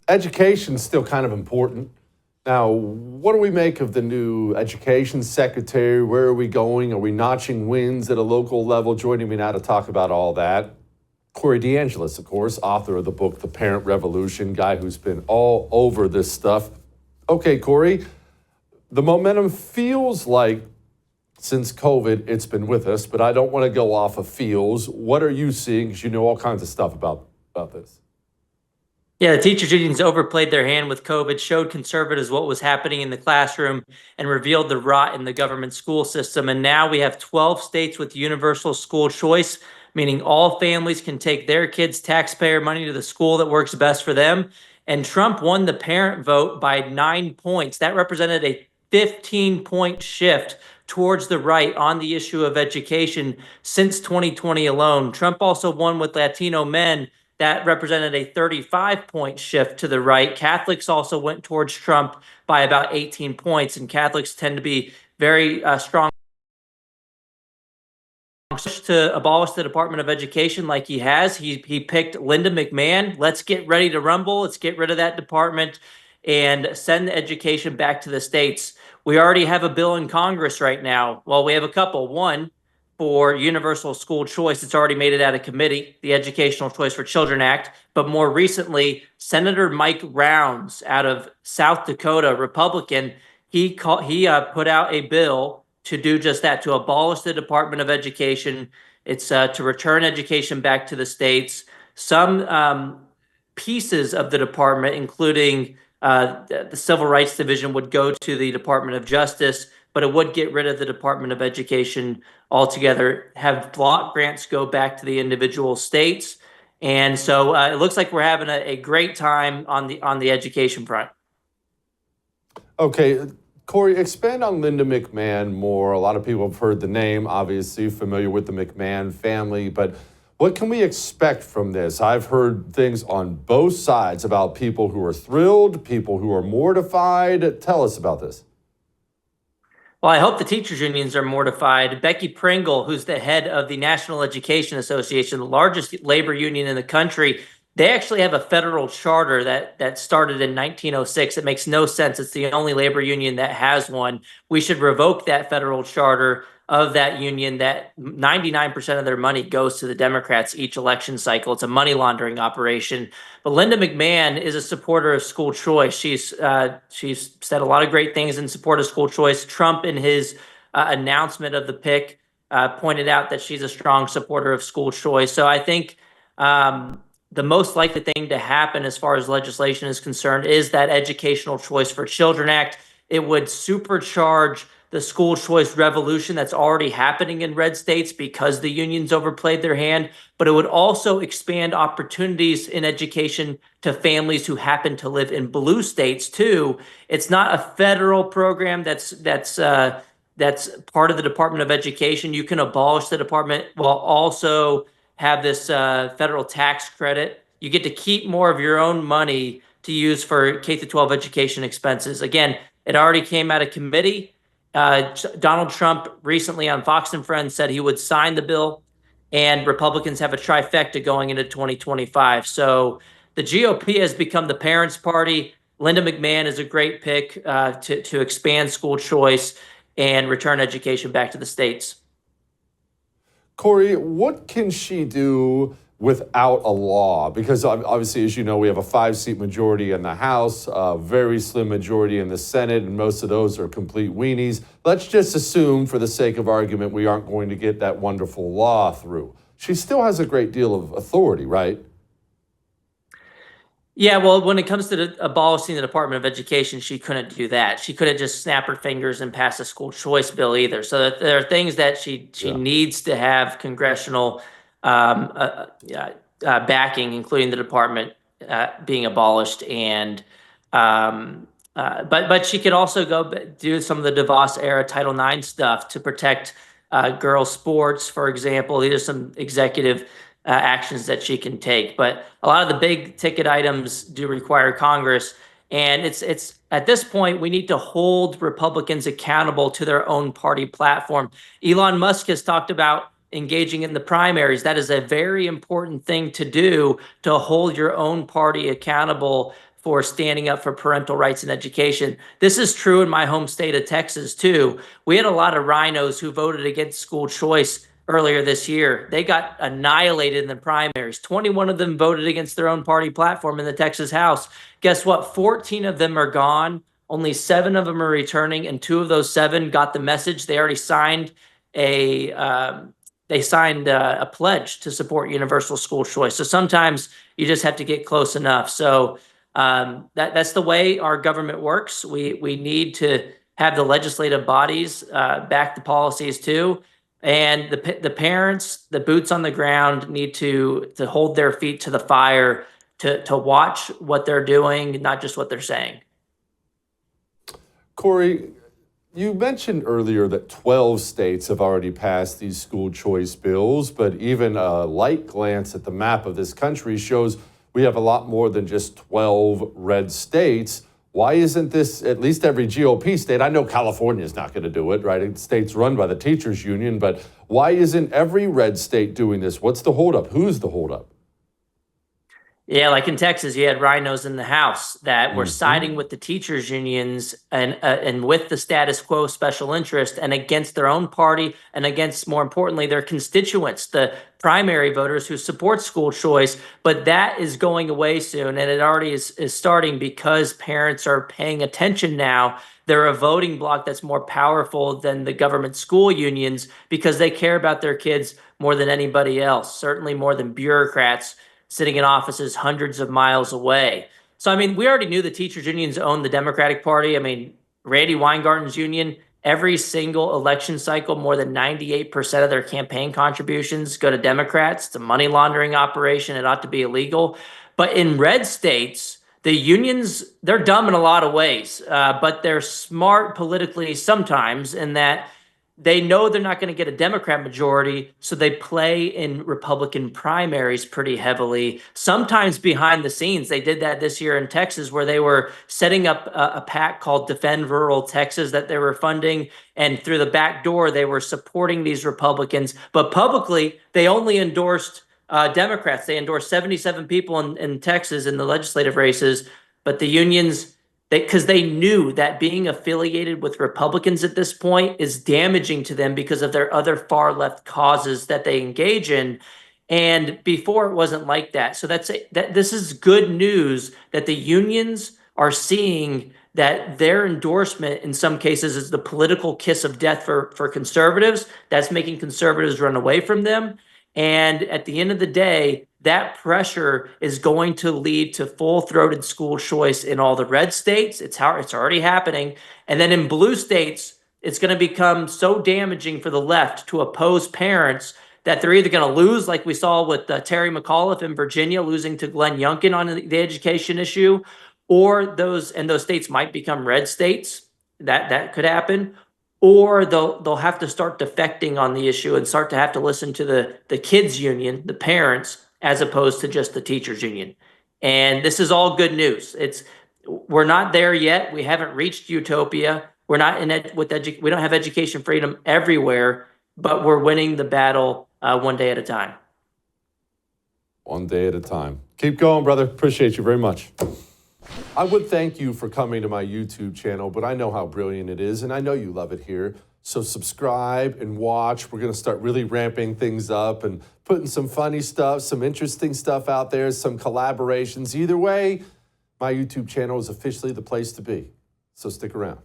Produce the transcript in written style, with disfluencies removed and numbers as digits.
education's still kind of important. Now, what do we make of the new education secretary? Where are we going? Are we notching wins at a local level? Joining me now to talk about all that, Corey Deangelis, of course, author of the book, The Parent Revolution, guy who's been all over this stuff. Okay, Corey, the momentum feels like since COVID, it's been with us, but I don't want to go off of feels. What are you seeing? Because you know all kinds of stuff about this. Yeah, the teachers unions overplayed their hand with COVID, showed conservatives what was happening in the classroom, and revealed the rot in the government school system. And now we have 12 states with universal school choice, meaning all families can take their kids' taxpayer money to the school that works best for them. And Trump won the parent vote by 9 points. That represented a 15-point shift towards the right on the issue of education since 2020 alone. Trump also won with Latino men. That represented a 35-point shift to the right. Catholics also went towards Trump by about 18 points, and Catholics tend to be very strong to abolish the Department of Education like he has. He picked Linda McMahon. Let's get ready to rumble. Let's get rid of that department and send the education back to the states. We already have a bill in Congress right now. Well, we have a couple. One, for universal school choice. It's already made it out of committee, the Educational Choice for Children Act. But more recently, Senator Mike Rounds out of South Dakota, Republican, he put out a bill to do just that, to abolish the Department of Education. It's to return education back to the states. Some pieces of the department, including the Civil Rights Division, would go to the Department of Justice, but it would get rid of the Department of Education altogether, have block grants go back to the individual states. And so it looks like we're having a great time on the education front. Okay, Corey, expand on Linda McMahon more. A lot of people have heard the name, obviously familiar with the McMahon family, but what can we expect from this? I've heard things on both sides about people who are thrilled, people who are mortified. Tell us about this. Well, I hope the teachers unions are mortified. Becky Pringle, who's the head of the National Education Association, the largest labor union in the country, they actually have a federal charter that started in 1906. It makes no sense. It's the only labor union that has one. We should revoke that federal charter of that union. That 99% of their money goes to the Democrats each election cycle. It's a money laundering operation. But Linda McMahon is a supporter of school choice. She's said a lot of great things in support of school choice. Trump, in his announcement of the pick, pointed out that she's a strong supporter of school choice. So I think the most likely thing to happen as far as legislation is concerned is that Educational Choice for Children Act. It would supercharge the school choice revolution that's already happening in red states because the unions overplayed their hand, but it would also expand opportunities in education to families who happen to live in blue states too. It's not a federal program that's part of the Department of Education. You can abolish the department while also have this federal tax credit. You get to keep more of your own money to use for K-12 education expenses. Again, it already came out of committee. Donald Trump recently on Fox and Friends said he would sign the bill, and Republicans have a trifecta going into 2025. So the GOP has become the parents' party. Linda McMahon is a great pick to expand school choice and return education back to the states. Corey, what can she do without a law? Because obviously, as you know, we have a 5-seat majority in the House, a very slim majority in the Senate, and most of those are complete weenies. Let's just assume, for the sake of argument, we aren't going to get that wonderful law through. She still has a great deal of authority, right? Yeah, well, when it comes to abolishing the Department of Education, she couldn't do that. She couldn't just snap her fingers and pass a school choice bill either. So there are things that she needs to have congressional backing, including the department being abolished. And but she could also go do some of the DeVos era Title IX stuff to protect girls' sports, for example. These are some executive actions that she can take. But a lot of the big ticket items do require Congress. And it's at this point, we need to hold Republicans accountable to their own party platform. Elon Musk has talked about engaging in the primaries. That is a very important thing to do, to hold your own party accountable for standing up for parental rights in education. This is true in my home state of Texas, too. We had a lot of rhinos who voted against school choice earlier this year. They got annihilated in the primaries. 21 of them voted against their own party platform in the Texas House. Guess what? 14 of them are gone. Only 7 of them are returning, and 2 of those 7 got the message. They already signed a pledge to support universal school choice. So sometimes you just have to get close enough. So that's the way our government works. We need to have the legislative bodies back the policies too, and the parents, the boots on the ground, need to hold their feet to the fire to watch what they're doing, not just what they're saying. Corey, you mentioned earlier that 12 states have already passed these school choice bills, but even a light glance at the map of this country shows we have a lot more than just 12 red states. Why isn't this at least every GOP state? I know California is not going to do it, right? It's states run by the teachers union, but why isn't every red state doing this? What's the holdup? Who's the holdup? Yeah, like in Texas, you had rhinos in the House that were siding with the teachers unions and with the status quo special interest and against their own party and against, more importantly, their constituents, the primary voters who support school choice. But that is going away soon, and it already is starting because parents are paying attention now. They're a voting bloc that's more powerful than the government school unions because they care about their kids more than anybody else, certainly more than bureaucrats sitting in offices hundreds of miles away. So, I mean, we already knew the teachers unions owned the Democratic Party. I mean, Randy Weingarten's union, every single election cycle, more than 98% of their campaign contributions go to Democrats. It's a money laundering operation. It ought to be illegal. But in red states, the unions, they're dumb in a lot of ways, but they're smart politically sometimes in that they know they're not going to get a Democrat majority, so they play in Republican primaries pretty heavily. Sometimes behind the scenes, they did that this year in Texas, where they were setting up a PAC called Defend Rural Texas that they were funding, and through the back door, they were supporting these Republicans. But publicly, they only endorsed Democrats. They endorsed 77 people in Texas in the legislative races, but the unions, because they knew that being affiliated with Republicans at this point is damaging to them because of their other far left causes that they engage in. And before it wasn't like that. So this is good news that the unions are seeing that their endorsement in some cases is the political kiss of death for conservatives. That's making conservatives run away from them. And at the end of the day, that pressure is going to lead to full-throated school choice in all the red states. It's already happening. And then in blue states, it's going to become so damaging for the left to oppose parents that they're either going to lose, like we saw with Terry McAuliffe in Virginia losing to Glenn Youngkin on the education issue, or those states might become red states. That could happen. Or they'll have to start defecting on the issue and start to have to listen to the kids union, the parents, as opposed to just the teachers union. And this is all good news. We're not there yet. We haven't reached utopia. We're not we don't have education freedom everywhere, but we're winning the battle one day at a time. One day at a time. Keep going, brother. Appreciate you very much. I would thank you for coming to my YouTube channel, but I know how brilliant it is, and I know you love it here. So subscribe and watch. We're going to start really ramping things up and putting some funny stuff, some interesting stuff out there, some collaborations. Either way, my YouTube channel is officially the place to be. So stick around.